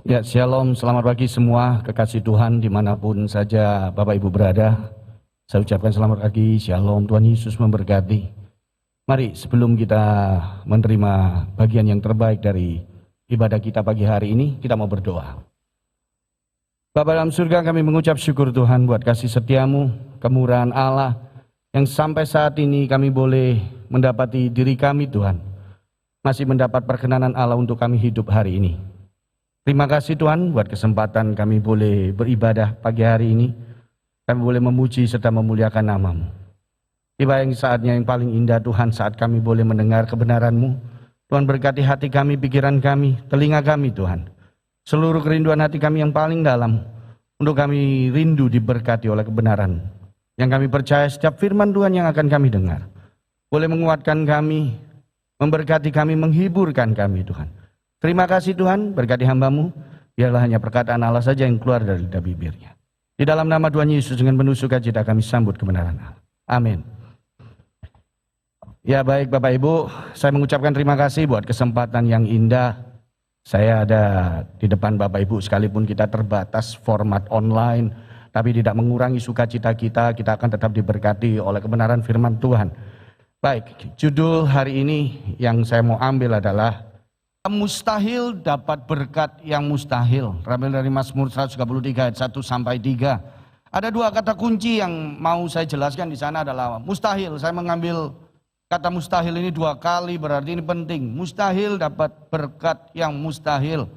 Ya, shalom, selamat pagi semua kekasih Tuhan dimanapun saja Bapak Ibu berada. Saya ucapkan selamat pagi, shalom, Tuhan Yesus memberkati. Mari sebelum kita menerima bagian yang terbaik dari ibadah kita pagi hari ini, kita mau berdoa. Bapa dalam surga, kami mengucap syukur Tuhan buat kasih setiamu, kemurahan Allah, yang sampai saat ini kami boleh mendapati diri kami Tuhan, masih mendapat perkenanan Allah untuk kami hidup hari ini. Terima kasih Tuhan buat kesempatan kami boleh beribadah pagi hari ini. Kami boleh memuji serta memuliakan nama-Mu. Tiba yang saatnya yang paling indah Tuhan saat kami boleh mendengar kebenaran-Mu. Tuhan berkati hati kami, pikiran kami, telinga kami Tuhan. Seluruh kerinduan hati kami yang paling dalam. Untuk kami rindu diberkati oleh kebenaran. Yang kami percaya setiap firman Tuhan yang akan kami dengar. Boleh menguatkan kami, memberkati kami, menghiburkan kami Tuhan. Terima kasih Tuhan, berkati hamba-Mu, biarlah hanya perkataan Allah saja yang keluar dari lidah bibirnya. Di dalam nama Tuhan Yesus dengan penuh sukacita kami sambut kebenaran Allah. Amin. Ya baik Bapak Ibu, saya mengucapkan terima kasih buat kesempatan yang indah. Saya ada di depan Bapak Ibu sekalipun kita terbatas format online, tapi tidak mengurangi sukacita kita, kita akan tetap diberkati oleh kebenaran firman Tuhan. Baik, judul hari ini yang saya mau ambil adalah mustahil dapat berkat yang mustahil. Terambil dari Mazmur 133 ayat 1 sampai 3. Ada dua kata kunci yang mau saya jelaskan di sana adalah mustahil. Saya mengambil kata mustahil ini dua kali, berarti ini penting. Mustahil dapat berkat yang mustahil.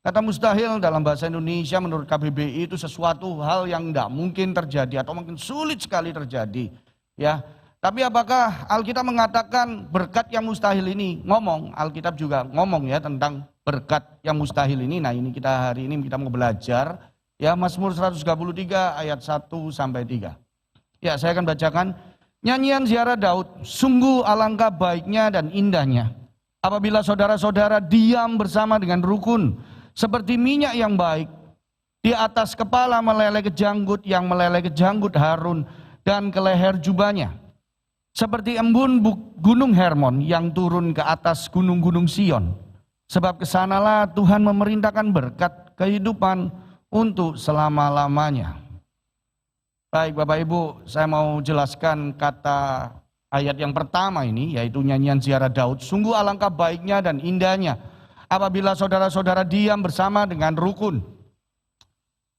Kata mustahil dalam bahasa Indonesia menurut KBBI itu sesuatu hal yang tidak mungkin terjadi atau mungkin sulit sekali terjadi. Ya. Tapi apakah Alkitab mengatakan berkat yang mustahil ini? Ngomong, Alkitab juga ngomong ya tentang berkat yang mustahil ini. Nah ini kita hari ini kita mau belajar. Ya Mazmur 133 ayat 1 sampai 3. Ya saya akan bacakan. Nyanyian ziarah Daud, sungguh alangkah baiknya dan indahnya. Apabila saudara-saudara diam bersama dengan rukun. Seperti minyak yang baik. Di atas kepala meleleh ke janggut yang meleleh ke janggut Harun dan ke leher jubahnya. Seperti embun gunung Hermon yang turun ke atas gunung-gunung Sion. Sebab kesanalah Tuhan memerintahkan berkat kehidupan untuk selama-lamanya. Baik Bapak Ibu, saya mau jelaskan kata ayat yang pertama ini, yaitu nyanyian ziarah Daud. Sungguh alangkah baiknya dan indahnya apabila saudara-saudara diam bersama dengan rukun.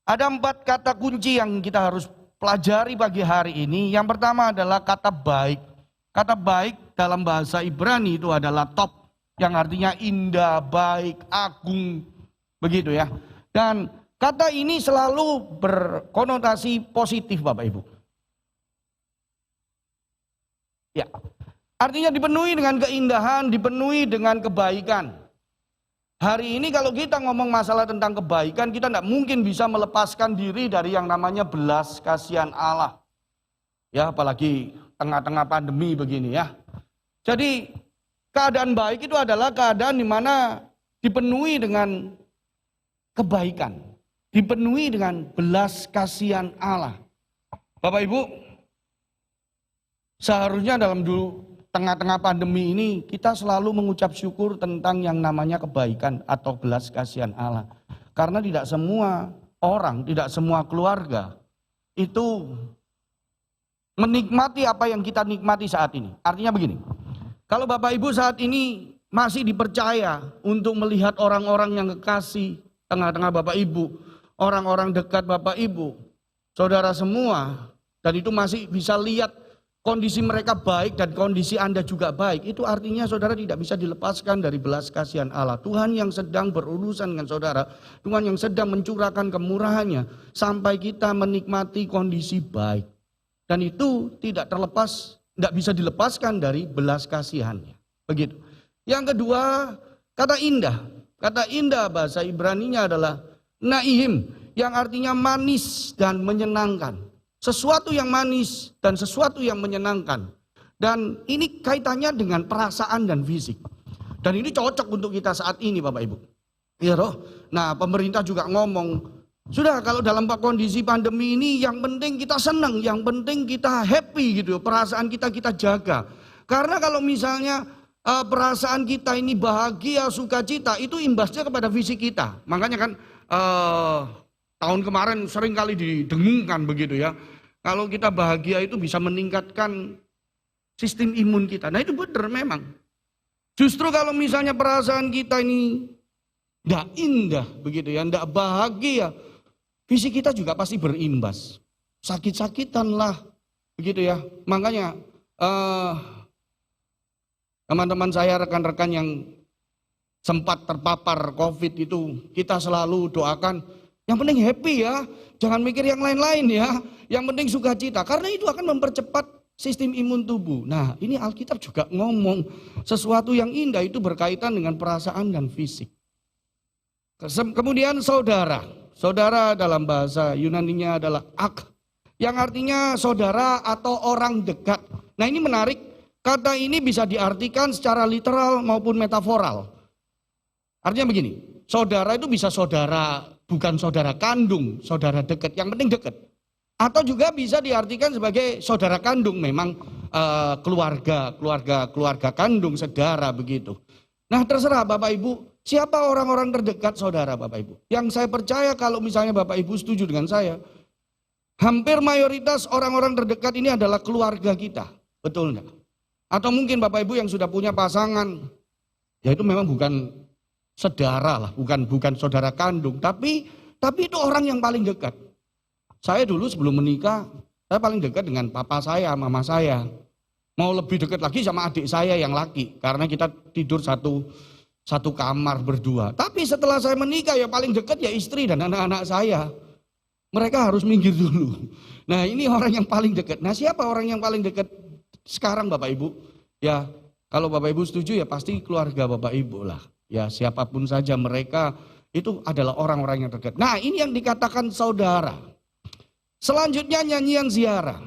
Ada 4 kata kunci yang kita harus pelajari pagi hari ini. Yang pertama adalah kata baik. Kata baik dalam bahasa Ibrani itu adalah top, yang artinya indah, baik, agung, begitu ya. Dan kata ini selalu berkonotasi positif Bapak Ibu. Ya, artinya dipenuhi dengan keindahan, dipenuhi dengan kebaikan. Hari ini kalau kita ngomong masalah tentang kebaikan, kita tidak mungkin bisa melepaskan diri dari yang namanya belas kasihan Allah. Ya, apalagi tengah-tengah pandemi begini ya. Jadi keadaan baik itu adalah keadaan di mana dipenuhi dengan kebaikan, dipenuhi dengan belas kasihan Allah. Bapak Ibu, seharusnya dalam tengah-tengah pandemi ini kita selalu mengucap syukur tentang yang namanya kebaikan atau belas kasihan Allah. Karena tidak semua orang, tidak semua keluarga itu menikmati apa yang kita nikmati saat ini. Artinya begini, kalau Bapak Ibu saat ini masih dipercaya untuk melihat orang-orang yang kekasih tengah-tengah Bapak Ibu, orang-orang dekat Bapak Ibu, saudara semua, dan itu masih bisa lihat kondisi mereka baik dan kondisi Anda juga baik, itu artinya saudara tidak bisa dilepaskan dari belas kasihan Allah. Tuhan yang sedang berurusan dengan saudara, Tuhan yang sedang mencurahkan kemurahannya sampai kita menikmati kondisi baik. Dan itu tidak terlepas, tidak bisa dilepaskan dari belas kasihannya. Begitu. Yang kedua, kata indah. Kata indah bahasa Ibraninya adalah naim, yang artinya manis dan menyenangkan. Sesuatu yang manis dan sesuatu yang menyenangkan. Dan ini kaitannya dengan perasaan dan fisik. Dan ini cocok untuk kita saat ini Bapak Ibu. Ya roh. Nah pemerintah juga ngomong, sudah kalau dalam kondisi pandemi ini yang penting kita senang, yang penting kita happy gitu, perasaan kita jaga. Karena kalau misalnya perasaan kita ini bahagia, sukacita, itu imbasnya kepada fisik kita. Makanya kan tahun kemarin sering kali didengungkan begitu ya. Kalau kita bahagia itu bisa meningkatkan sistem imun kita. Nah itu benar memang. Justru kalau misalnya perasaan kita ini tidak indah begitu ya, tidak bahagia, fisik kita juga pasti berimbas. Sakit-sakitan lah begitu ya. Makanya teman-teman saya, rekan-rekan yang sempat terpapar COVID itu, kita selalu doakan yang penting happy ya, jangan mikir yang lain-lain ya, yang penting sukacita, karena itu akan mempercepat sistem imun tubuh. Nah ini Alkitab juga ngomong sesuatu yang indah itu berkaitan dengan perasaan dan fisik. Kemudian saudara, saudara dalam bahasa Yunaninya adalah ak, yang artinya saudara atau orang dekat. Nah ini menarik, kata ini bisa diartikan secara literal maupun metaforal. Artinya begini, saudara itu bisa saudara, bukan saudara kandung, saudara dekat, yang penting dekat. Atau juga bisa diartikan sebagai saudara kandung, memang keluarga kandung, saudara begitu. Nah terserah Bapak Ibu, siapa orang-orang terdekat saudara Bapak Ibu. Yang saya percaya kalau misalnya Bapak Ibu setuju dengan saya, hampir mayoritas orang-orang terdekat ini adalah keluarga kita, betul enggak? Atau mungkin Bapak Ibu yang sudah punya pasangan, ya itu memang bukan saudara lah, bukan saudara kandung, tapi itu orang yang paling dekat. Saya dulu sebelum menikah, saya paling dekat dengan papa saya, mama saya. Mau lebih dekat lagi sama adik saya yang laki, karena kita tidur satu kamar berdua. Tapi setelah saya menikah ya paling dekat ya istri dan anak-anak saya. Mereka harus minggir dulu. Nah ini orang yang paling dekat. Nah siapa orang yang paling dekat sekarang Bapak Ibu? Ya kalau Bapak Ibu setuju ya pasti keluarga Bapak Ibu lah. Ya siapapun saja mereka itu adalah orang-orang yang dekat. Nah ini yang dikatakan saudara. Selanjutnya nyanyian ziarah.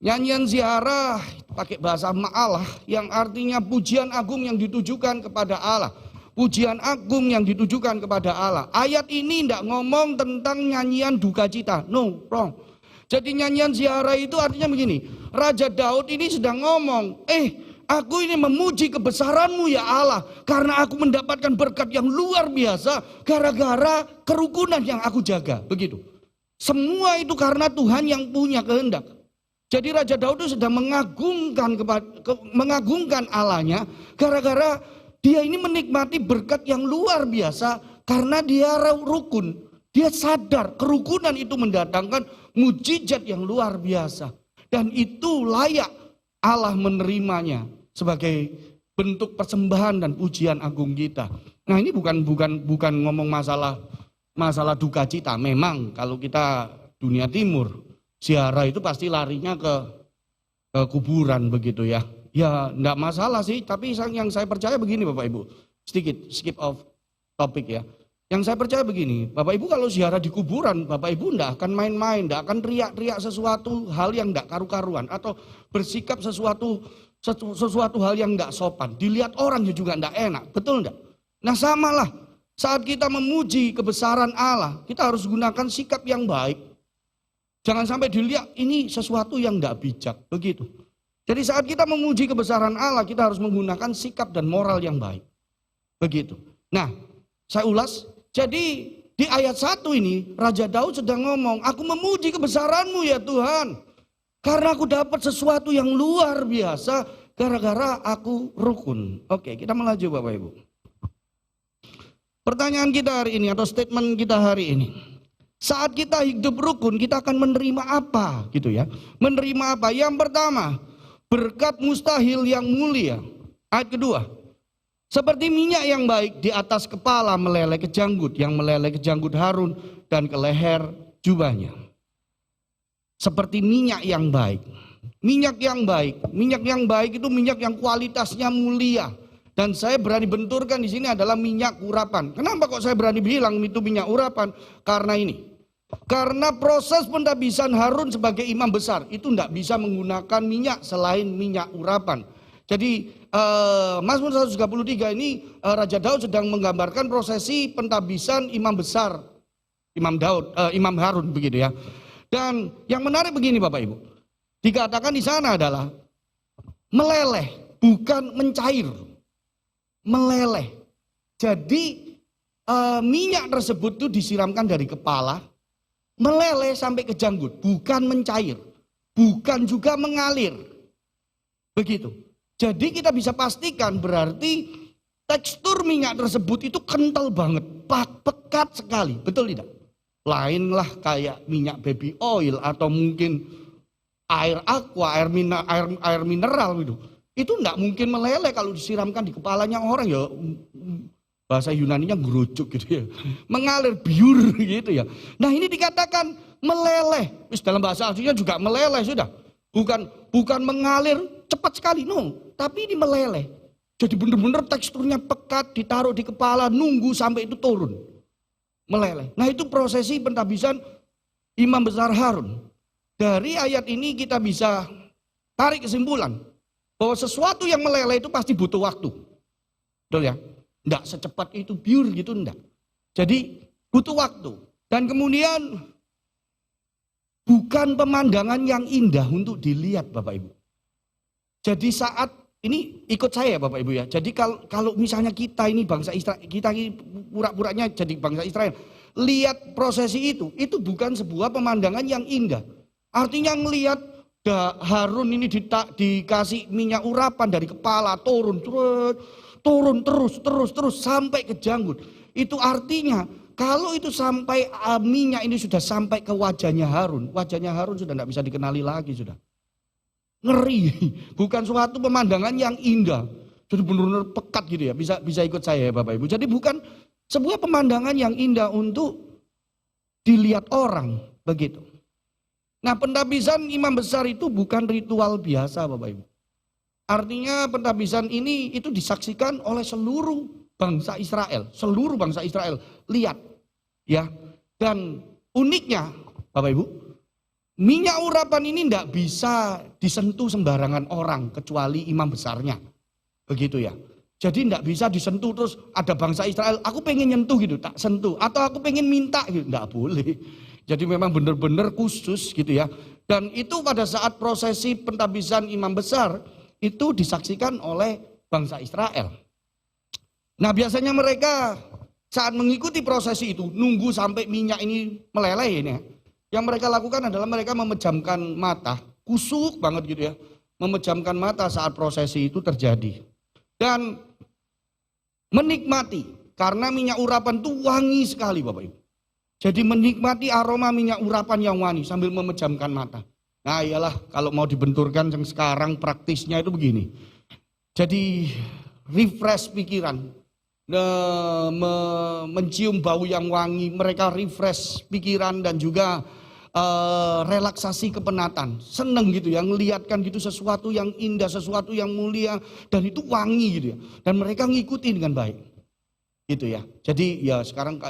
Nyanyian ziarah pakai bahasa ma'alah yang artinya pujian agung yang ditujukan kepada Allah. Pujian agung yang ditujukan kepada Allah. Ayat ini tidak ngomong tentang nyanyian duka cita. No, wrong. Jadi nyanyian ziarah itu artinya begini. Raja Daud ini sedang ngomong, aku ini memuji kebesaran-Mu ya Allah. Karena aku mendapatkan berkat yang luar biasa. Gara-gara kerukunan yang aku jaga. Begitu. Semua itu karena Tuhan yang punya kehendak. Jadi Raja Daud itu sedang mengagungkan Allahnya gara-gara dia ini menikmati berkat yang luar biasa karena dia rukun. Dia sadar kerukunan itu mendatangkan mujizat yang luar biasa. Dan itu layak Allah menerimanya sebagai bentuk persembahan dan pujian agung kita. Nah ini bukan ngomong masalah duka cita. Memang kalau kita dunia timur, ziarah itu pasti larinya ke kuburan begitu ya. Ya enggak masalah sih, tapi yang saya percaya begini Bapak Ibu. Sedikit skip off topik ya. Yang saya percaya begini, Bapak Ibu kalau ziarah di kuburan, Bapak Ibu enggak akan main-main, enggak akan teriak-teriak sesuatu hal yang enggak karu-karuan atau bersikap sesuatu hal yang enggak sopan. Dilihat orang juga enggak enak, betul enggak? Nah samalah. Saat kita memuji kebesaran Allah, kita harus gunakan sikap yang baik. Jangan sampai dilihat ini sesuatu yang tidak bijak, begitu. Jadi saat kita memuji kebesaran Allah, kita harus menggunakan sikap dan moral yang baik. Begitu. Nah, saya ulas. Jadi di ayat 1 ini, Raja Daud sedang ngomong, aku memuji kebesaran-Mu ya Tuhan. Karena aku dapat sesuatu yang luar biasa, gara-gara aku rukun. Oke, kita melaju Bapak Ibu. Pertanyaan kita hari ini atau statement kita hari ini. Saat kita hidup rukun, kita akan menerima apa gitu ya. Menerima apa? Yang pertama, berkat mustahil yang mulia. Ayat kedua, seperti minyak yang baik di atas kepala meleleh ke janggut, yang meleleh ke janggut Harun dan ke leher jubahnya. Seperti minyak yang baik. Minyak yang baik itu minyak yang kualitasnya mulia. Dan saya berani benturkan di sini adalah minyak urapan. Kenapa kok saya berani bilang itu minyak urapan? Karena ini. Karena proses pentabisan Harun sebagai imam besar itu tidak bisa menggunakan minyak selain minyak urapan. Jadi Mazmur 133 ini Raja Daud sedang menggambarkan prosesi pentabisan imam besar, Imam Harun begitu ya. Dan yang menarik begini Bapak Ibu, dikatakan di sana adalah meleleh. bukan mencair, meleleh. Jadi minyak tersebut tuh disiramkan dari kepala, meleleh sampai ke janggut, bukan mencair, bukan juga mengalir. Begitu. Jadi kita bisa pastikan berarti tekstur minyak tersebut itu kental banget, pekat sekali, betul tidak? Lainlah kayak minyak baby oil atau mungkin air aqua, air mineral gitu. Itu enggak mungkin meleleh kalau disiramkan di kepalanya orang ya. Bahasa Yunaninya gerucuk gitu ya. Mengalir biur gitu ya. Nah ini dikatakan meleleh. Dalam bahasa aslinya juga meleleh sudah. Bukan mengalir cepat sekali. No. Tapi ini meleleh. Jadi benar-benar teksturnya pekat, ditaruh di kepala, nunggu sampai itu turun. Meleleh. Nah itu prosesi pentabisan Imam Besar Harun. Dari ayat ini kita bisa tarik kesimpulan. Bahwa sesuatu yang meleleh itu pasti butuh waktu. Betul ya? Enggak secepat itu biur gitu, enggak. Jadi butuh waktu. Dan kemudian bukan pemandangan yang indah untuk dilihat Bapak Ibu. Jadi saat ini ikut saya Bapak Ibu ya. Jadi kalau misalnya kita ini bangsa Israel, kita ini pura-puranya jadi bangsa Israel. Lihat prosesi itu bukan sebuah pemandangan yang indah. Artinya ngelihat Harun ini dikasih minyak urapan dari kepala turun terus sampai ke janggut. Itu artinya kalau itu sampai minyak ini sudah sampai ke wajahnya Harun sudah tidak bisa dikenali lagi sudah. Ngeri, bukan suatu pemandangan yang indah. Jadi benar-benar pekat gitu ya. Bisa ikut saya ya Bapak Ibu. Jadi bukan sebuah pemandangan yang indah untuk dilihat orang begitu. Nah, pentabisan imam besar itu bukan ritual biasa Bapak Ibu. Artinya pentabisan ini itu disaksikan oleh seluruh bangsa Israel. Seluruh bangsa Israel lihat ya. Dan uniknya Bapak Ibu, minyak urapan ini tidak bisa disentuh sembarangan orang kecuali imam besarnya. Begitu ya. Jadi tidak bisa disentuh terus ada bangsa Israel, aku pengen nyentuh gitu, tak sentuh. Atau aku pengen minta gitu, tidak boleh. Jadi memang benar-benar khusus gitu ya. Dan itu pada saat prosesi pentabisan imam besar itu disaksikan oleh bangsa Israel. Nah biasanya mereka saat mengikuti prosesi itu nunggu sampai minyak ini meleleh ini. Yang mereka lakukan adalah mereka memejamkan mata, kusuk banget gitu ya. Memejamkan mata saat prosesi itu terjadi. Dan menikmati karena minyak urapan itu wangi sekali Bapak Ibu. Jadi menikmati aroma minyak urapan yang wangi sambil memejamkan mata. Nah iyalah kalau mau dibenturkan yang sekarang praktisnya itu begini. Jadi refresh pikiran, mencium bau yang wangi, mereka refresh pikiran dan juga relaksasi kepenatan. Seneng gitu ya, ngelihatkan gitu sesuatu yang indah, sesuatu yang mulia dan itu wangi gitu ya. Dan mereka ngikuti dengan baik. Gitu ya. Jadi ya sekarang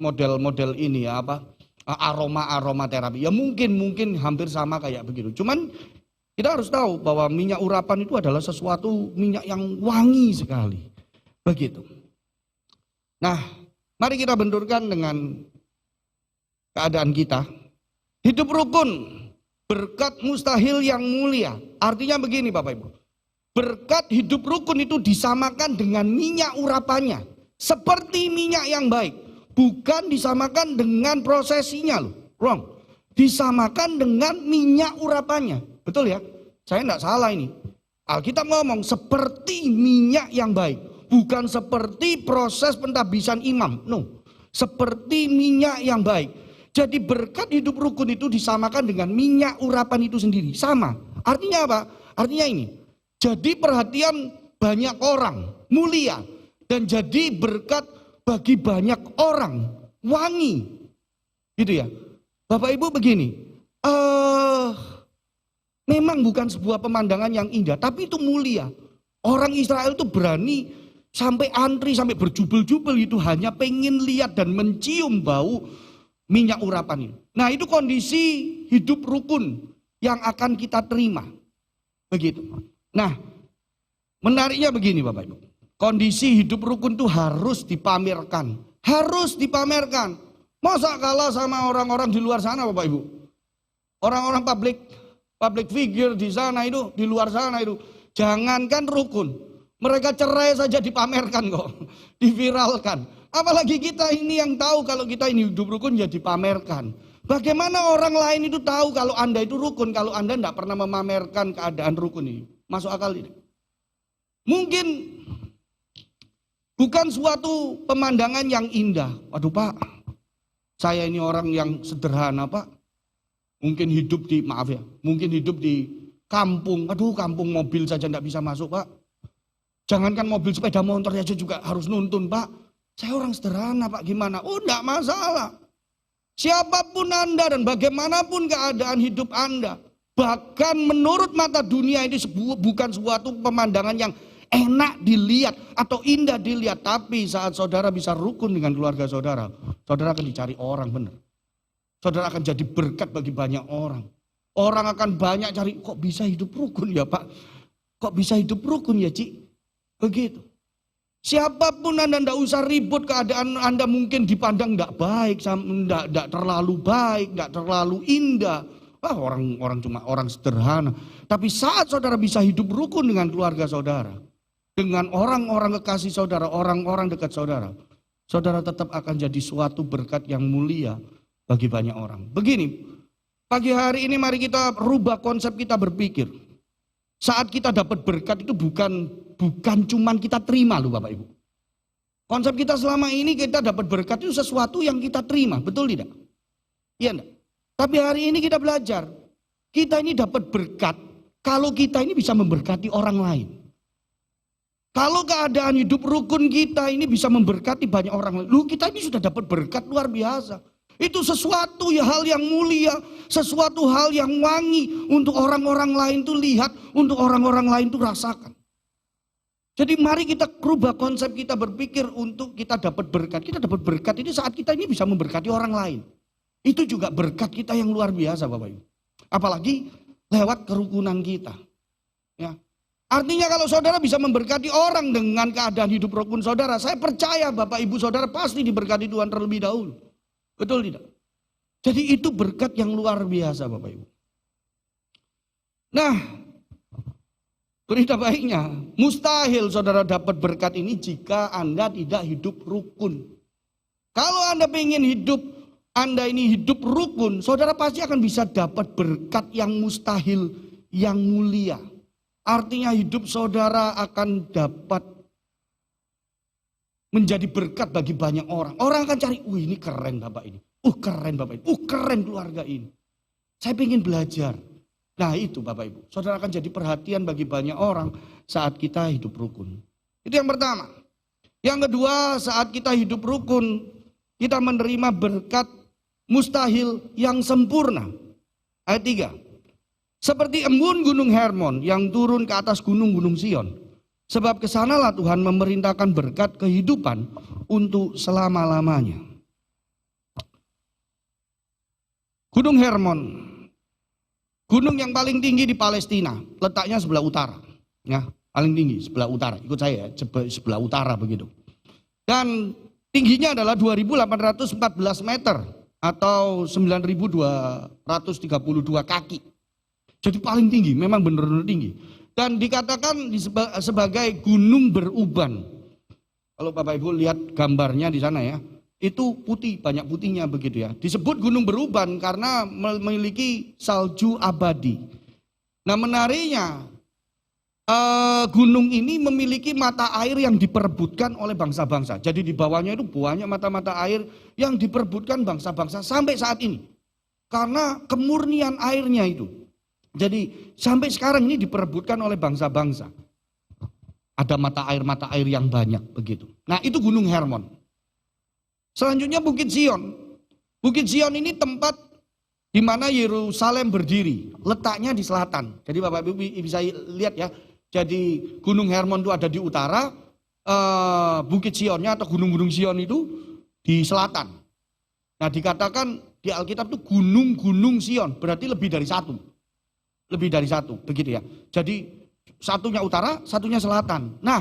model-model ini ya apa aroma terapi. Ya mungkin hampir sama kayak begitu. Cuman kita harus tahu bahwa minyak urapan itu adalah sesuatu minyak yang wangi sekali. Begitu. Nah, mari kita benturkan dengan keadaan kita. Hidup rukun, berkat mustahil yang mulia. Artinya begini Bapak Ibu. Berkat hidup rukun itu disamakan dengan minyak urapannya. Seperti minyak yang baik, bukan disamakan dengan prosesinya loh, wrong. Disamakan dengan minyak urapannya, betul ya? Saya tidak salah ini. Alkitab ngomong seperti minyak yang baik, bukan seperti proses pentabisan imam, no. Seperti minyak yang baik. Jadi berkat hidup rukun itu disamakan dengan minyak urapan itu sendiri, sama. Artinya apa? Artinya ini. Jadi perhatian banyak orang, mulia. Dan jadi berkat bagi banyak orang, wangi. Gitu ya. Bapak Ibu begini, memang bukan sebuah pemandangan yang indah, tapi itu mulia. Orang Israel itu berani sampai antri, sampai berjubel-jubel itu hanya pengen lihat dan mencium bau minyak urapan ini. Nah itu kondisi hidup rukun yang akan kita terima. Begitu. Nah menariknya begini Bapak Ibu. Kondisi hidup rukun itu harus dipamerkan. Harus dipamerkan. Masa kalah sama orang-orang di luar sana Bapak Ibu? Orang-orang public figure di sana itu, di luar sana itu. Jangankan rukun, mereka cerai saja dipamerkan kok, diviralkan. Apalagi kita ini yang tahu kalau kita ini hidup rukun ya dipamerkan. Bagaimana orang lain itu tahu kalau Anda itu rukun, kalau Anda tidak pernah memamerkan keadaan rukun ini? Masuk akal ini? Mungkin bukan suatu pemandangan yang indah. Waduh Pak, saya ini orang yang sederhana Pak. Mungkin hidup di, maaf ya, mungkin hidup di kampung. Aduh kampung mobil saja tidak bisa masuk Pak. Jangankan mobil, sepeda motor aja juga harus nuntun Pak. Saya orang sederhana Pak, gimana? Oh enggak masalah. Siapapun Anda dan bagaimanapun keadaan hidup Anda. Bahkan menurut mata dunia ini bukan suatu pemandangan yang enak dilihat atau indah dilihat. Tapi saat saudara bisa rukun dengan keluarga saudara, saudara akan dicari orang benar. Saudara akan jadi berkat bagi banyak orang. Orang akan banyak cari, kok bisa hidup rukun ya Pak? Kok bisa hidup rukun ya Ci? Begitu. Siapapun Anda tidak usah ribut, keadaan Anda mungkin dipandang tidak baik, tidak terlalu baik, tidak terlalu indah. Orang cuma orang sederhana. Tapi saat saudara bisa hidup rukun dengan keluarga saudara, dengan orang-orang kekasih saudara, orang-orang dekat saudara, saudara tetap akan jadi suatu berkat yang mulia bagi banyak orang. Begini, pagi hari ini mari kita rubah konsep kita berpikir. Saat kita dapat berkat itu bukan cuman kita terima loh Bapak Ibu. Konsep kita selama ini kita dapat berkat itu sesuatu yang kita terima, betul tidak? Iya enggak? Tapi hari ini kita belajar, kita ini dapat berkat kalau kita ini bisa memberkati orang lain. Kalau keadaan hidup rukun kita ini bisa memberkati banyak orang lain. Loh kita ini sudah dapat berkat luar biasa. Itu sesuatu ya hal yang mulia, sesuatu hal yang wangi untuk orang-orang lain tuh lihat, untuk orang-orang lain tuh rasakan. Jadi mari kita rubah konsep kita berpikir untuk kita dapat berkat. Kita dapat berkat ini saat kita ini bisa memberkati orang lain. Itu juga berkat kita yang luar biasa Bapak Ibu. Apalagi lewat kerukunan kita. Ya. Artinya kalau saudara bisa memberkati orang dengan keadaan hidup rukun saudara, saya percaya Bapak Ibu saudara pasti diberkati Tuhan terlebih dahulu. Betul tidak? Jadi itu berkat yang luar biasa Bapak Ibu. Nah, berita baiknya, mustahil saudara dapat berkat ini jika Anda tidak hidup rukun. Kalau Anda ingin hidup, Anda ini hidup rukun, saudara pasti akan bisa dapat berkat yang mustahil, yang mulia. Artinya hidup saudara akan dapat menjadi berkat bagi banyak orang. Orang akan cari, ini keren Bapak ini. Keren Bapak ini. Keren keluarga ini. Saya ingin belajar. Nah itu Bapak Ibu. Saudara akan jadi perhatian bagi banyak orang saat kita hidup rukun. Itu yang pertama. Yang kedua, saat kita hidup rukun, kita menerima berkat mustahil yang sempurna. Ayat 3. Seperti embun gunung Hermon yang turun ke atas gunung-gunung Sion. Sebab kesanalah Tuhan memerintahkan berkat kehidupan untuk selama-lamanya. Gunung Hermon, gunung yang paling tinggi di Palestina, letaknya sebelah utara. Ya, paling tinggi sebelah utara. Ikut saya ya, sebelah utara begitu. Dan tingginya adalah 2.814 meter atau 9.232 kaki. Jadi paling tinggi, memang benar-benar tinggi. Dan dikatakan sebagai gunung beruban. Kalau Bapak Ibu lihat gambarnya di sana ya, itu putih, banyak putihnya begitu ya. Disebut gunung beruban karena memiliki salju abadi. Nah menariknya, gunung ini memiliki mata air yang diperebutkan oleh bangsa-bangsa. Jadi di bawahnya itu banyak mata-mata air yang diperebutkan bangsa-bangsa sampai saat ini. Karena kemurnian airnya itu. Jadi sampai sekarang ini diperebutkan oleh bangsa-bangsa. Ada mata air yang banyak begitu. Nah itu Gunung Hermon. Selanjutnya Bukit Sion. Bukit Sion ini tempat di mana Yerusalem berdiri. Letaknya di selatan. Jadi Bapak Ibu bisa lihat ya. Jadi Gunung Hermon itu ada di utara. Bukit Sionnya atau gunung-gunung Sion itu di selatan. Nah dikatakan di Alkitab itu gunung-gunung Sion. Berarti lebih dari satu. Lebih dari satu, begitu ya. Jadi satunya utara, satunya selatan. Nah,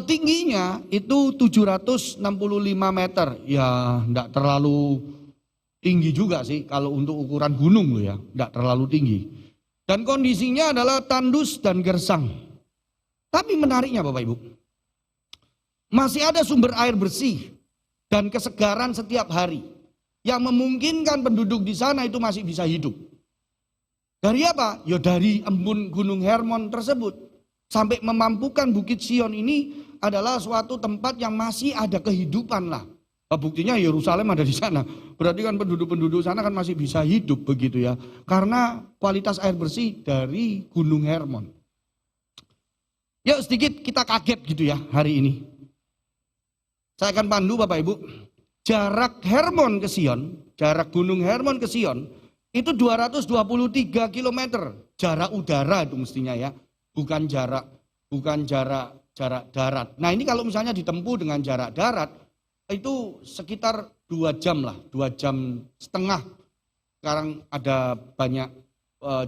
tingginya itu 765 meter. Ya, enggak terlalu tinggi juga sih kalau untuk ukuran gunung loh ya, enggak terlalu tinggi. Dan kondisinya adalah tandus dan gersang. Tapi menariknya Bapak Ibu, masih ada sumber air bersih dan kesegaran setiap hari yang memungkinkan penduduk di sana itu masih bisa hidup. Dari apa? Ya dari embun Gunung Hermon tersebut. Sampai memampukan Bukit Sion ini adalah suatu tempat yang masih ada kehidupan lah. Buktinya Yerusalem ada di sana. Berarti kan penduduk-penduduk sana kan masih bisa hidup begitu ya. Karena kualitas air bersih dari Gunung Hermon. Ya sedikit kita kaget gitu ya hari ini. Saya akan pandu Bapak Ibu. Jarak Hermon ke Sion, jarak Gunung Hermon ke Sion itu 223 km. Jarak udara itu mestinya ya. Bukan jarak darat. Nah ini kalau misalnya ditempuh dengan jarak darat, itu sekitar 2 jam lah, 2 jam setengah. Sekarang ada banyak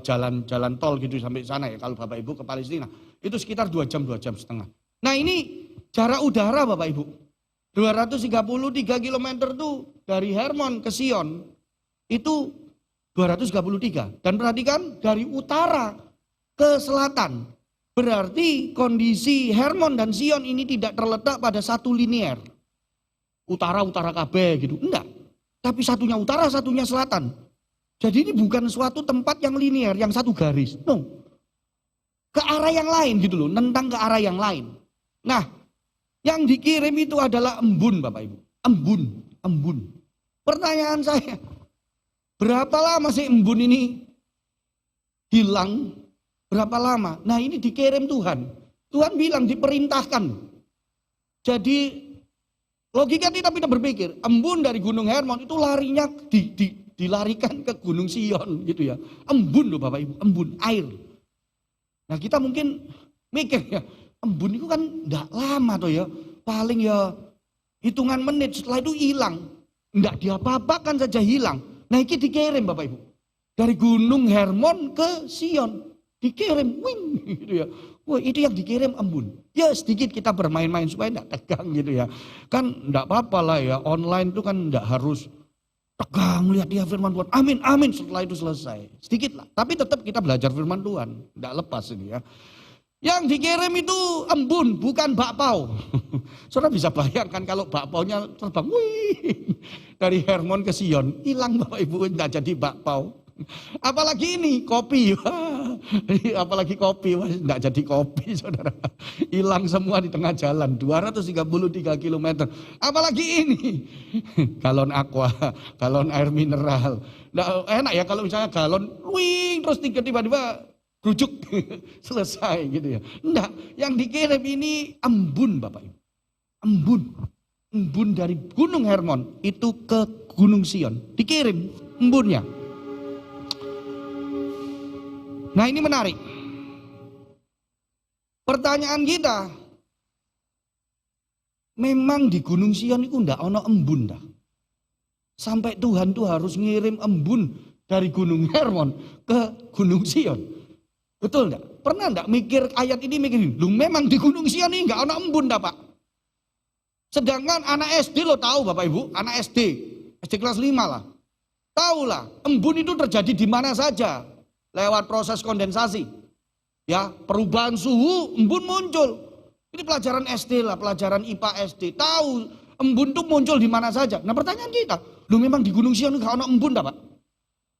jalan tol gitu sampai sana ya, kalau Bapak Ibu ke Palestina. Itu sekitar 2 jam setengah. Nah ini jarak udara Bapak Ibu. 233 km itu dari Hermon ke Sion, itu 233. Dan perhatikan dari utara ke selatan. Berarti kondisi Hermon dan Sion ini tidak terletak pada satu linear. Utara KB gitu, enggak. Tapi satunya utara, satunya selatan. Jadi ini bukan suatu tempat yang linear, yang satu garis. No. Ke arah yang lain gitu loh, nentang ke arah yang lain. Nah, yang dikirim itu adalah embun Bapak Ibu. Embun. Pertanyaan saya, berapa lama sih embun ini hilang? Berapa lama? Nah ini dikirim Tuhan. Tuhan bilang diperintahkan. Jadi logika kita berpikir, embun dari Gunung Hermon itu larinya dilarikan ke Gunung Sion gitu ya. Embun loh Bapak Ibu, embun air. Nah kita mungkin mikir ya, embun itu kan enggak lama tuh ya. Paling ya hitungan menit setelah itu hilang. Enggak diapa-apakan saja hilang. Nah ini dikirim Bapak Ibu. Dari Gunung Hermon ke Sion. Dikirim, wing gitu ya. Wah itu yang dikirim embun. Ya sedikit kita bermain-main supaya enggak tegang gitu ya. Kan enggak apa-apa lah ya, online itu kan enggak harus tegang lihat dia firman Tuhan. Amin, amin setelah itu selesai. Sedikit lah, tapi tetap kita belajar firman Tuhan. Enggak lepas ini ya. Yang dikirim itu embun, bukan bakpao. Saudara bisa bayangkan kalau bakpaunya terbang, wih, dari Hermon ke Sion. Hilang Bapak Ibu, enggak jadi bakpao. Apalagi ini kopi, apalagi kopi, enggak jadi kopi saudara. Hilang semua di tengah jalan, 233 km. Apalagi ini, galon aqua, galon air mineral. Nah, enak ya kalau misalnya galon, wing, terus tiba-tiba rujuk, selesai gitu ya. Enggak, yang dikirim ini embun Bapak Ibu. Embun dari Gunung Hermon itu ke Gunung Sion. Dikirim embunnya. Nah ini menarik. Pertanyaan kita, memang di Gunung Sion itu enggak ono embun dah. Sampai Tuhan tuh harus ngirim embun dari Gunung Hermon ke Gunung Sion. Betul enggak? Pernah enggak mikir ayat ini mikirin, lu memang di Gunung Sion ini enggak ono embun dah Pak. Sedangkan anak SD lo tahu Bapak Ibu, anak SD kelas 5 lah. Tahu lah, embun itu terjadi di mana saja. Lewat proses kondensasi. Ya, perubahan suhu, embun muncul. Ini pelajaran SD lah, pelajaran IPA SD. Tahu embun itu muncul di mana saja. Nah pertanyaan kita, lu memang di Gunung Sion enggak ono embun dah Pak?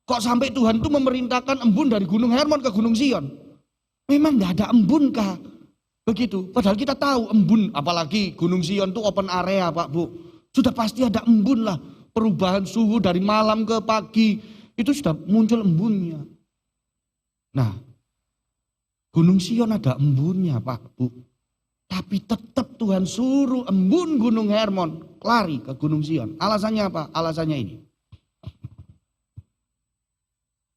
Kok sampai Tuhan itu memerintahkan embun dari Gunung Hermon ke Gunung Sion? Memang enggak ada embun kah? Begitu. Padahal kita tahu embun, apalagi Gunung Sion itu open area Pak Bu. Sudah pasti ada embun lah. Perubahan suhu dari malam ke pagi, itu sudah muncul embunnya. Nah, Gunung Sion ada embunnya Pak Bu. Tapi tetap Tuhan suruh embun Gunung Hermon lari ke Gunung Sion. Alasannya apa? Alasannya ini.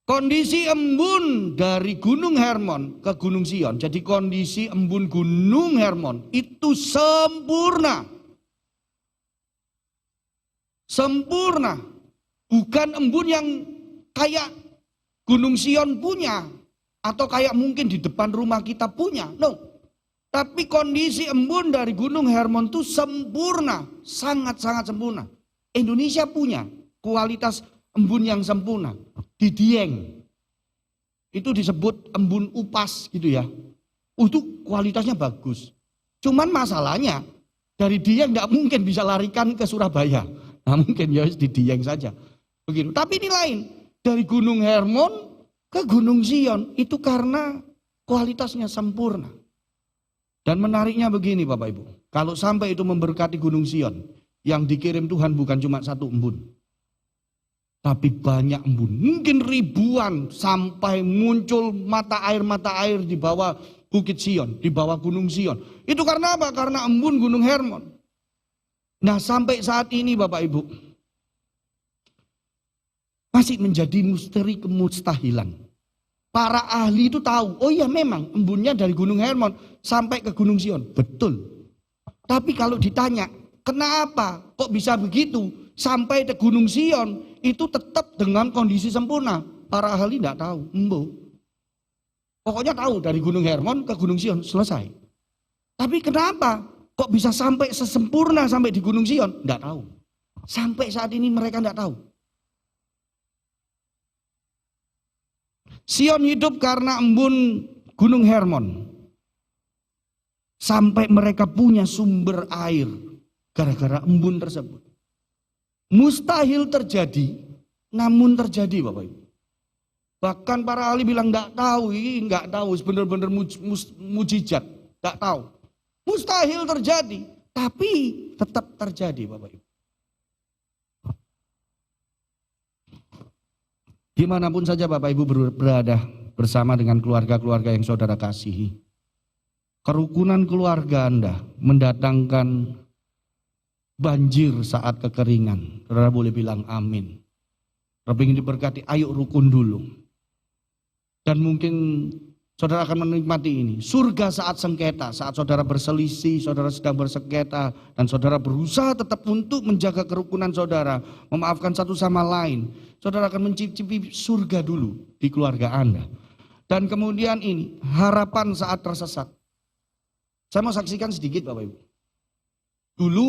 Kondisi embun dari Gunung Hermon ke Gunung Sion. Jadi kondisi embun Gunung Hermon itu sempurna. Sempurna. Bukan embun yang kayak Gunung Sion punya. Atau kayak mungkin di depan rumah kita punya. No. Tapi kondisi embun dari Gunung Hermon itu sempurna. Sangat-sangat sempurna. Indonesia punya kualitas embun yang sempurna. Di Dieng. itu disebut embun upas gitu ya. Itu kualitasnya bagus. Cuman masalahnya dari Dieng nggak mungkin bisa larikan ke Surabaya. Nah mungkin ya di Dieng saja. Begitu. Tapi ini lain. Dari Gunung Hermon ke Gunung Sion itu karena kualitasnya sempurna. Dan menariknya begini Bapak Ibu. Kalau sampai itu memberkati Gunung Sion, yang dikirim Tuhan bukan cuma satu embun. Tapi banyak embun. Mungkin ribuan sampai muncul mata air di bawah Bukit Sion, di bawah Gunung Sion. Itu karena apa? Karena embun Gunung Hermon. Nah sampai saat ini Bapak Ibu, masih menjadi misteri kemustahilan. Para ahli itu tahu, oh iya memang embunnya dari Gunung Hermon sampai ke Gunung Sion. Betul. Tapi kalau ditanya, kenapa kok bisa begitu? Sampai ke Gunung Sion itu tetap dengan kondisi sempurna. Para ahli tidak tahu, pokoknya tahu dari Gunung Hermon ke Gunung Sion selesai. Tapi kenapa kok bisa sampai sesempurna sampai di Gunung Sion? Tidak tahu. Sampai saat ini mereka tidak tahu. Sion hidup karena embun Gunung Hermon. Sampai mereka punya sumber air gara-gara embun tersebut. Mustahil terjadi, namun terjadi Bapak Ibu. Bahkan para ahli bilang enggak tahu, benar-benar mujizat, enggak tahu. Mustahil terjadi, tapi tetap terjadi Bapak Ibu. Dimanapun saja Bapak Ibu berada bersama dengan keluarga-keluarga yang saudara kasihi. Kerukunan keluarga Anda mendatangkan banjir saat kekeringan. Saudara boleh bilang amin. Kalau ingin diberkati, ayo rukun dulu. Dan mungkin saudara akan menikmati ini. Surga saat sengketa, saat saudara berselisih, saudara sedang bersengketa, dan saudara berusaha tetap untuk menjaga kerukunan saudara, memaafkan satu sama lain. Saudara akan mencicipi surga dulu di keluarga Anda. Dan kemudian ini, harapan saat tersesat. Saya mau saksikan sedikit Bapak Ibu. Dulu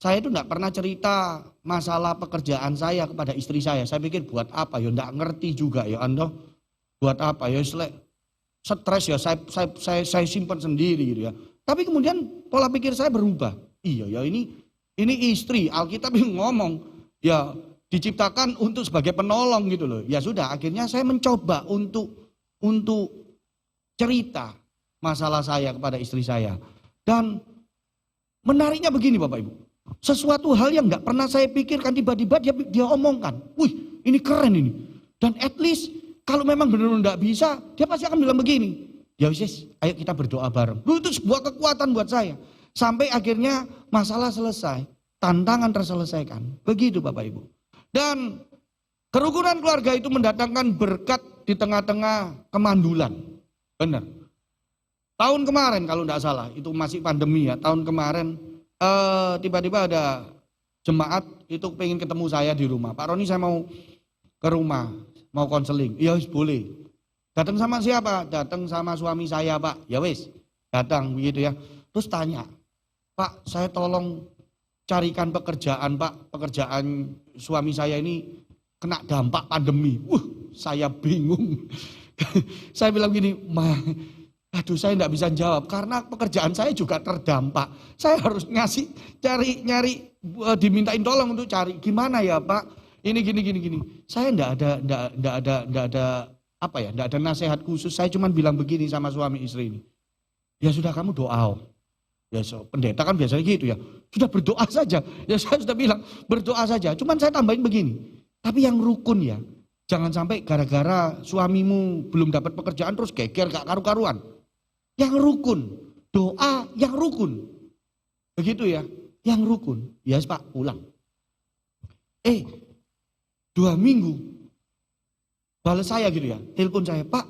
saya itu enggak pernah cerita masalah pekerjaan saya kepada istri saya. Saya pikir buat apa ya, enggak ngerti juga ya Anda. Buat apa ya, stres ya saya simpan sendiri gitu ya. Tapi kemudian pola pikir saya berubah. Iya ya ini istri, Alkitab yang ngomong ya diciptakan untuk sebagai penolong gitu loh. Ya sudah, akhirnya saya mencoba untuk cerita masalah saya kepada istri saya. Dan menariknya begini Bapak Ibu. Sesuatu hal yang nggak pernah saya pikirkan tiba-tiba dia omongkan. Wih, ini keren ini. Dan at least kalau memang benar-benar nggak bisa, dia pasti akan bilang begini. Ya wis, ayo kita berdoa bareng. Itu sebuah kekuatan buat saya. Sampai akhirnya masalah selesai, tantangan terselesaikan. Begitu Bapak Ibu. Dan kerukunan keluarga itu mendatangkan berkat di tengah-tengah kemandulan. Benar. Tahun kemarin kalau tidak salah, itu masih pandemi ya. Tahun kemarin tiba-tiba ada jemaat itu pengen ketemu saya di rumah. Pak Roni, saya mau ke rumah, mau konseling. Ya wis boleh. Datang sama siapa? Datang sama suami saya Pak. Ya wis, datang begitu ya. Terus tanya, Pak saya tolong carikan pekerjaan Pak. Pekerjaan suami saya ini kena dampak pandemi. Saya bingung. Saya bilang gini, aduh saya tidak bisa jawab karena pekerjaan saya juga terdampak. Saya harus nyari dimintain tolong untuk cari. Gimana ya Pak? Ini gini. Saya tidak ada nasihat khusus. Saya cuma bilang begini sama suami istri ini. Ya sudah kamu doa. Ya pendeta kan biasanya gitu ya. Sudah berdoa saja. Ya saya sudah bilang berdoa saja. Cuman saya tambahin begini. Tapi yang rukun ya. Jangan sampai gara-gara suamimu belum dapat pekerjaan terus geger gak karu-karuan. Yang rukun, doa yang rukun. Begitu ya, yang rukun. Ya Pak, pulang. 2 minggu, balas saya gitu ya, telepon saya, Pak,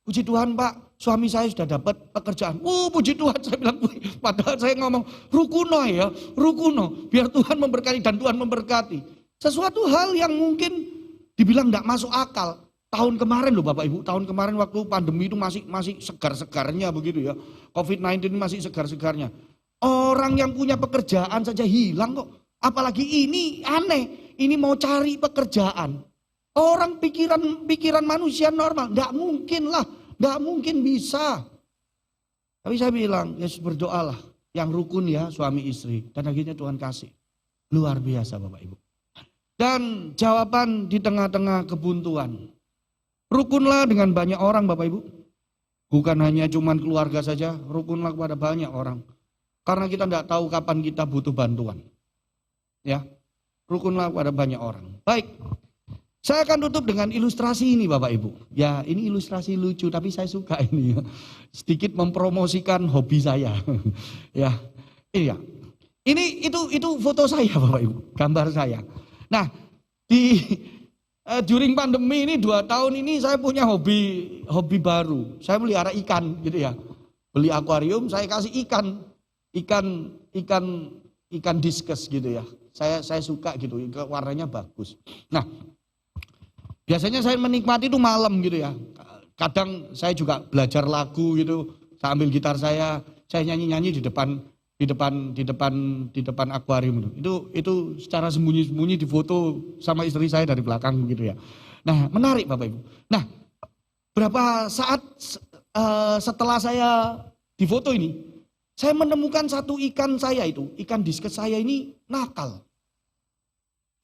puji Tuhan Pak, suami saya sudah dapat pekerjaan. Puji Tuhan, saya bilang, padahal saya ngomong, rukuno ya, rukuno, biar Tuhan memberkati dan Tuhan memberkati. Sesuatu hal yang mungkin dibilang tidak masuk akal. Tahun kemarin loh Bapak Ibu, tahun kemarin waktu pandemi itu masih segar-segarnya begitu ya. COVID-19 masih segar-segarnya. Orang yang punya pekerjaan saja hilang kok. Apalagi ini aneh, ini mau cari pekerjaan. Orang pikiran manusia normal, tidak mungkin lah, tidak mungkin bisa. Tapi saya bilang, Yesus berdoalah, yang rukun ya suami istri, dan akhirnya Tuhan kasih. Luar biasa Bapak Ibu. Dan jawaban di tengah-tengah kebuntuan. Rukunlah dengan banyak orang Bapak Ibu. Bukan hanya cuman keluarga saja, rukunlah kepada banyak orang. Karena kita tidak tahu kapan kita butuh bantuan. Ya, rukunlah kepada banyak orang. Baik, saya akan tutup dengan ilustrasi ini Bapak Ibu. Ya, ini ilustrasi lucu tapi saya suka ini ya. Sedikit mempromosikan hobi saya. Ya, ini ya. Itu foto saya Bapak Ibu, gambar saya. Nah, during pandemi ini 2 tahun ini saya punya hobi baru. Saya melihara ikan gitu ya. Beli akuarium, saya kasih ikan diskus gitu ya. Saya suka gitu, warnanya bagus. Nah, biasanya saya menikmati itu malam gitu ya. Kadang saya juga belajar lagu gitu, saya ambil gitar saya nyanyi-nyanyi di depan akuarium itu secara sembunyi-sembunyi difoto sama istri saya dari belakang gitu ya. Nah, menarik Bapak Ibu. Nah, berapa saat setelah saya difoto ini, saya menemukan satu ikan diskus saya ini nakal.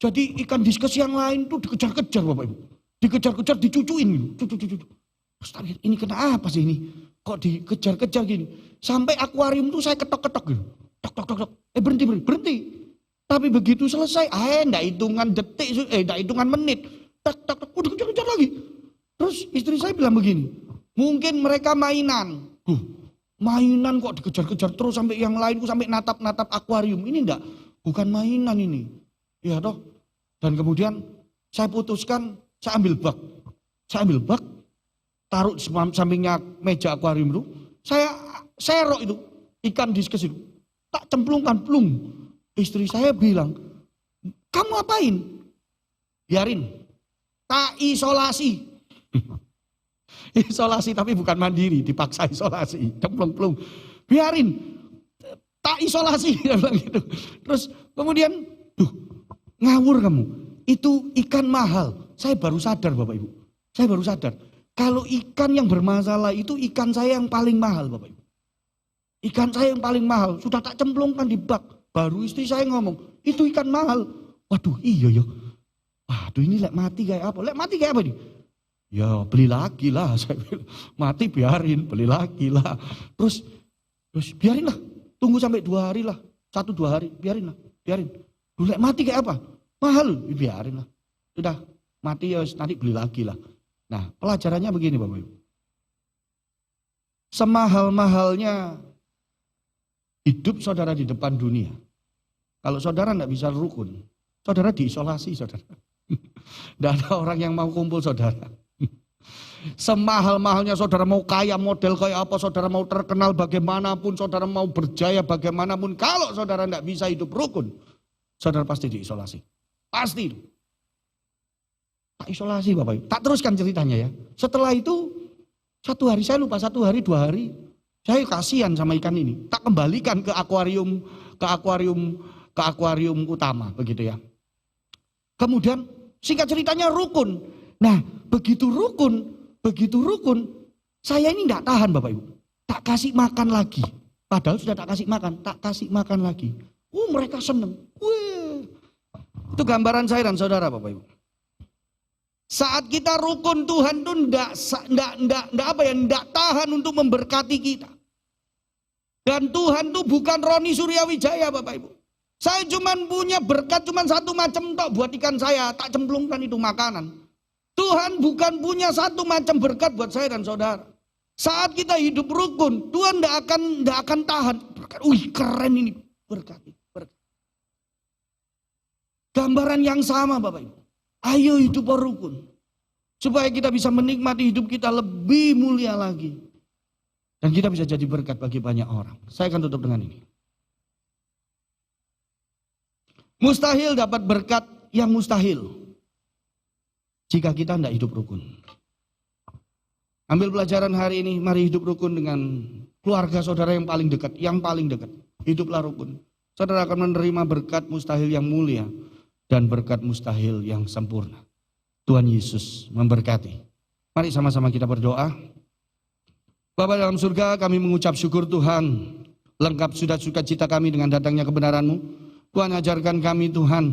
Jadi ikan diskus yang lain tuh dikejar-kejar Bapak Ibu. Dikejar-kejar, dicucuin. Terus ini kenapa sih ini? Kok dikejar-kejar gini? Sampai akuarium tuh saya ketok-ketok gitu. Tok. Berhenti. Tapi begitu selesai, enggak hitungan detik, enggak hitungan menit. Tok, udah kejar-kejar lagi. Terus istri saya bilang begini, mungkin mereka mainan. Mainan kok dikejar-kejar terus sampai yang lain sampai natap-natap akuarium. Ini enggak, bukan mainan ini. Ya toh. Dan kemudian saya putuskan, saya ambil bak, taruh di sampingnya meja akuarium itu, saya serok itu ikan diskus itu, tak cemplungkan plung. Istri saya bilang, kamu apain? Biarin, tak isolasi. Isolasi tapi bukan mandiri, dipaksa isolasi, cemplung plung. Biarin, tak isolasi, dia bilang gitu. Terus kemudian, ngawur kamu, itu ikan mahal. Saya baru sadar Bapak Ibu, kalau ikan yang bermasalah itu ikan saya yang paling mahal Bapak Ibu. Ikan saya yang paling mahal, sudah tak cemplungkan di bak. Baru istri saya ngomong, itu ikan mahal. Waduh iya ya, waduh ini lek mati kayak apa nih? Ya beli lagi lah, saya bilang. Mati biarin, beli lagi lah. Terus biarin lah, tunggu sampai 2 hari lah, 1-2 hari, biarin. Duh, lek mati kayak apa? Mahal, biarin lah. Sudah mati ya nanti beli lagi lah. Nah, pelajarannya begini Bapak Ibu. Semahal-mahalnya hidup saudara di depan dunia. Kalau saudara tidak bisa rukun, saudara diisolasi saudara. Tidak ada orang yang mau kumpul saudara. Semahal-mahalnya saudara mau kaya model kayak apa, saudara mau terkenal bagaimanapun, saudara mau berjaya bagaimanapun. Kalau saudara tidak bisa hidup rukun, saudara pasti diisolasi. Pasti itu. Tak isolasi Bapak Ibu. Tak teruskan ceritanya ya. Setelah itu 1 hari, saya lupa 1 hari 2 hari. Saya kasihan sama ikan ini. Tak kembalikan ke akuarium utama begitu ya. Kemudian singkat ceritanya rukun. Nah begitu rukun, saya ini tidak tahan Bapak Ibu. Tak kasih makan lagi. Padahal sudah tak kasih makan lagi. Mereka senang. Itu gambaran saya dan saudara Bapak Ibu. Saat kita rukun, Tuhan tuh enggak tahan untuk memberkati kita. Dan Tuhan tuh bukan Roni Suryawijaya Bapak Ibu. Saya cuman punya berkat cuman 1 macam tok buat ikan saya, tak cemplungkan itu makanan. Tuhan bukan punya 1 macam berkat buat saya dan saudara. Saat kita hidup rukun, Tuhan enggak akan tahan. Keren ini berkat. Gambaran yang sama Bapak Ibu. Ayo hidup rukun. Supaya kita bisa menikmati hidup kita lebih mulia lagi. Dan kita bisa jadi berkat bagi banyak orang. Saya akan tutup dengan ini. Mustahil dapat berkat yang mustahil. Jika kita tidak hidup rukun. Ambil pelajaran hari ini, mari hidup rukun dengan keluarga saudara yang paling dekat. Hiduplah rukun. Saudara akan menerima berkat mustahil yang mulia. Dan berkat mustahil yang sempurna. Tuhan Yesus memberkati. Mari sama-sama kita berdoa. Bapa dalam surga, kami mengucap syukur Tuhan. Lengkap sudah sukacita kami dengan datangnya kebenaran-Mu. Tuhan, ajarkan kami Tuhan,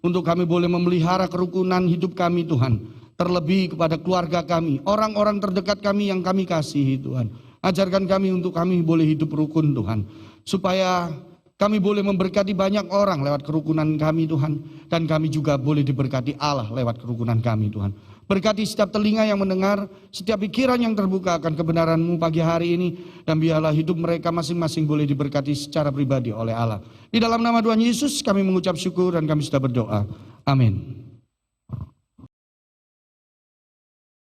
untuk kami boleh memelihara kerukunan hidup kami Tuhan. Terlebih kepada keluarga kami, orang-orang terdekat kami yang kami kasihi Tuhan. Ajarkan kami untuk kami boleh hidup rukun Tuhan. Supaya kami boleh memberkati banyak orang lewat kerukunan kami Tuhan. Dan kami juga boleh diberkati Allah lewat kerukunan kami Tuhan. Berkati setiap telinga yang mendengar, setiap pikiran yang terbuka akan kebenaran-Mu pagi hari ini. Dan biarlah hidup mereka masing-masing boleh diberkati secara pribadi oleh Allah. Di dalam nama Tuhan Yesus kami mengucap syukur dan kami sudah berdoa. Amin.